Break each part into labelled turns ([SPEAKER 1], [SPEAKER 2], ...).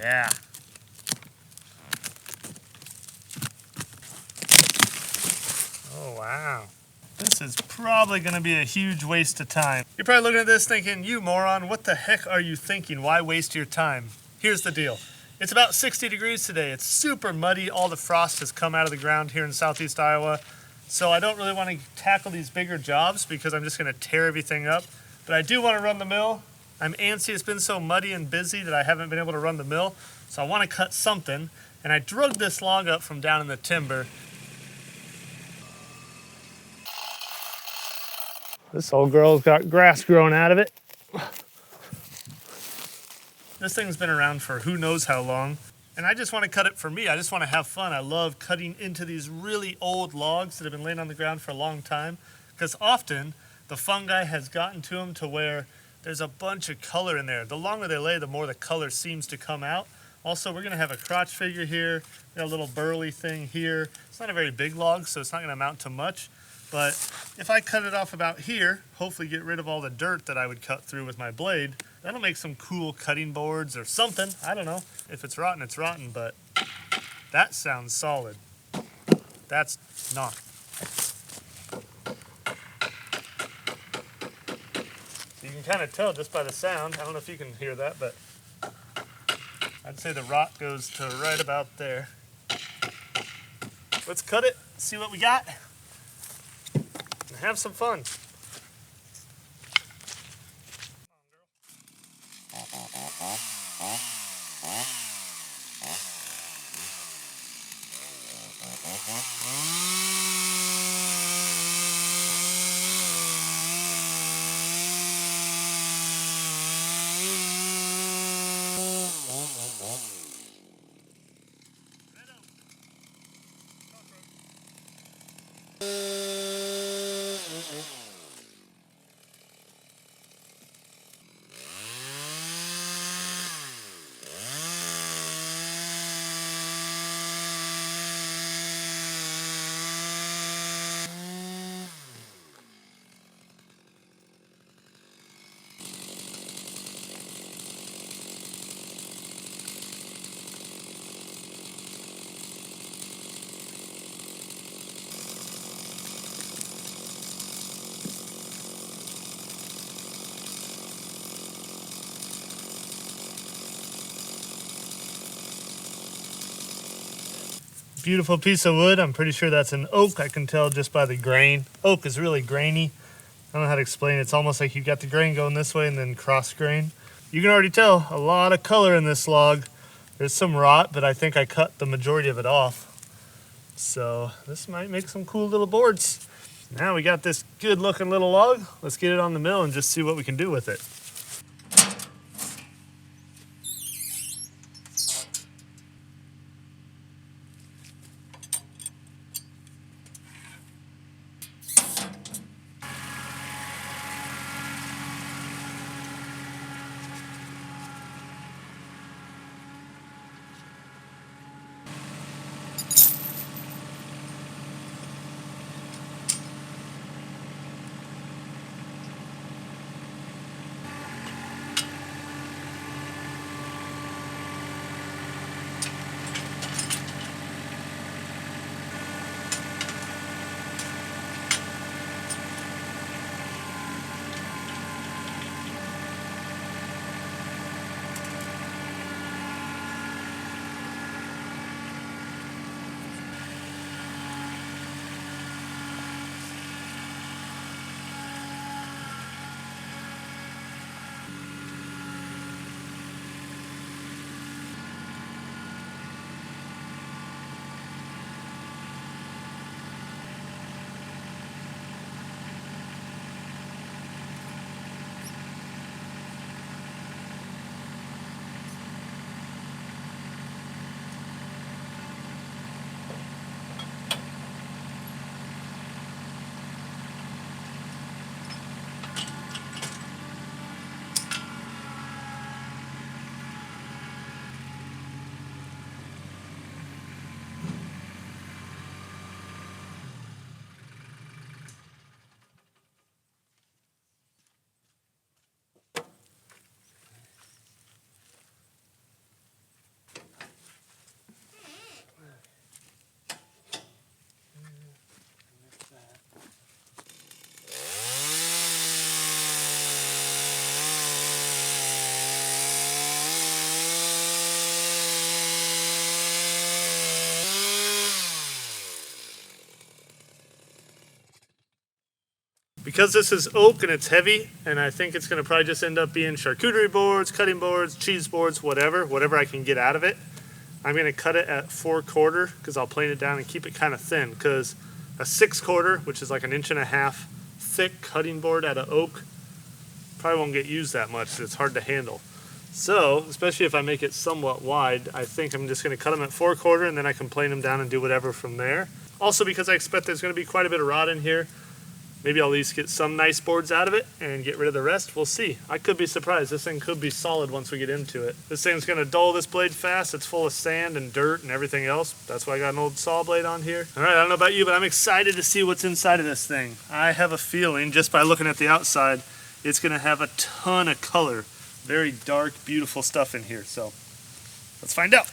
[SPEAKER 1] Yeah. Oh, wow. This is probably going to be a huge waste of time. You're probably looking at this thinking, you moron, what the heck are you thinking? Why waste your time? Here's the deal. It's about 60 degrees today. It's super muddy. All the frost has come out of the ground here in southeast Iowa. So I don't really want to tackle these bigger jobs because I'm just going to tear everything up. But I do want to run the mill. I'm antsy. It's been so muddy and busy that I haven't been able to run the mill. So I want to cut something. And I drug this log up from down in the timber. This old girl's got grass growing out of it. This thing's been around for who knows how long. And I just want to cut it for me. I just want to have fun. I love cutting into these really old logs that have been laying on the ground for a long time. Because often the fungi has gotten to them to where there's a bunch of color in there. The longer they lay, the more the color seems to come out. Also, we're going to have a crotch figure here. We got a little burly thing here. It's not a very big log, so it's not going to amount to much. But if I cut it off about here, hopefully get rid of all the dirt that I would cut through with my blade, that'll make some cool cutting boards or something. I don't know. If it's rotten, it's rotten, but that sounds solid. That's not. You can kind of tell just by the sound. I don't know if you can hear that, but I'd say the rot goes to right about there. Let's cut it, see what we got, and have some fun. Beautiful piece of wood. I'm pretty sure that's an oak. I can tell just by the grain. Oak is really grainy. I don't know how to explain it. It's almost like you've got the grain going this way and then cross grain. You can already tell a lot of color in this log. There's some rot, but I think I cut the majority of it off. So this might make some cool little boards. Now we got this good looking little log. Let's get it on the mill and just see what we can do with it. Because this is oak and it's heavy, and I think it's going to probably just end up being charcuterie boards, cutting boards, cheese boards, whatever I can get out of it. I'm going to cut it at 4/4 because I'll plane it down and keep it kind of thin, because a 6/4, which is like 1.5 inches thick cutting board out of oak, probably won't get used that much. It's hard to handle. So, especially if I make it somewhat wide, I think I'm just going to cut them at 4/4 and then I can plane them down and do whatever from there. Also, because I expect there's going to be quite a bit of rod in here, maybe I'll at least get some nice boards out of it and get rid of the rest. We'll see. I could be surprised. This thing could be solid once we get into it. This thing's going to dull this blade fast. It's full of sand and dirt and everything else. That's why I got an old saw blade on here. All right, I don't know about you, but I'm excited to see what's inside of this thing. I have a feeling, just by looking at the outside, it's going to have a ton of color. Very dark, beautiful stuff in here. So let's find out.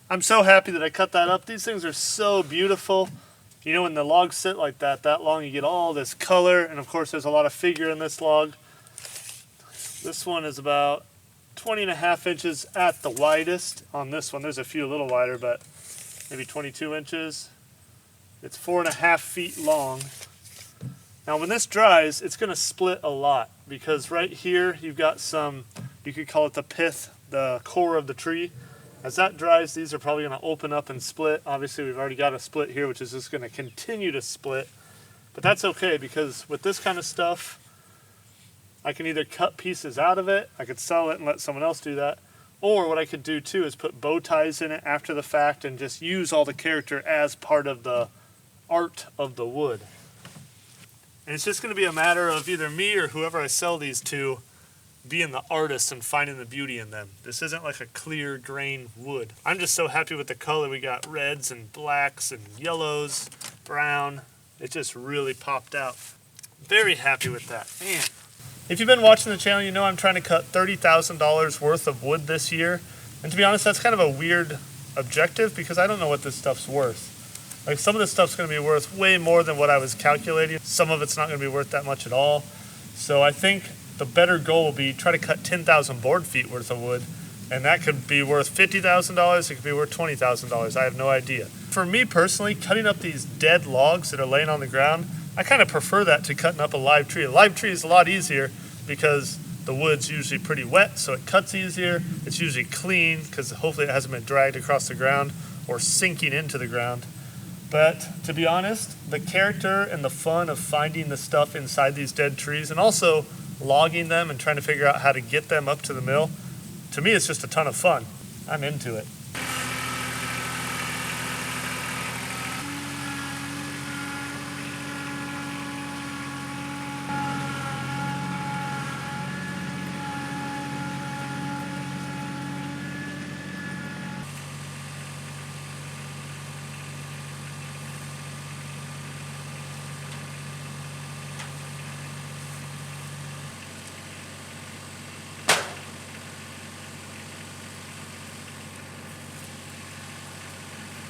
[SPEAKER 1] I'm so happy that I cut that up. These things are so beautiful. You know, when the logs sit like that long, you get all this color, and of course there's a lot of figure in this log. This one is about 20.5 inches at the widest. On this one, there's a few a little wider, but maybe 22 inches. It's 4.5 feet long. Now when this dries, it's going to split a lot because right here you've got some, you could call it the pith, the core of the tree. As that dries, these are probably going to open up and split. Obviously we've already got a split here, which is just going to continue to split. But that's okay because with this kind of stuff, I can either cut pieces out of it, I could sell it and let someone else do that, or what I could do too is put bow ties in it after the fact and just use all the character as part of the art of the wood. And it's just going to be a matter of either me or whoever I sell these to being the artist and finding the beauty in them. This isn't like a clear grain wood. I'm just so happy with the color. We got reds and blacks and yellows, brown. It just really popped out. Very happy with that. Man. If you've been watching the channel, you know I'm trying to cut $30,000 worth of wood this year. And to be honest, that's kind of a weird objective because I don't know what this stuff's worth. Like some of this stuff's going to be worth way more than what I was calculating. Some of it's not going to be worth that much at all. So I think the better goal will be try to cut 10,000 board feet worth of wood. And that could be worth $50,000. It could be worth $20,000. I have no idea. For me personally, cutting up these dead logs that are laying on the ground, I kind of prefer that to cutting up a live tree. A live tree is a lot easier because the wood's usually pretty wet, so it cuts easier. It's usually clean because hopefully it hasn't been dragged across the ground or sinking into the ground. But to be honest, the character and the fun of finding the stuff inside these dead trees and also logging them and trying to figure out how to get them up to the mill, to me it's just a ton of fun. I'm into it.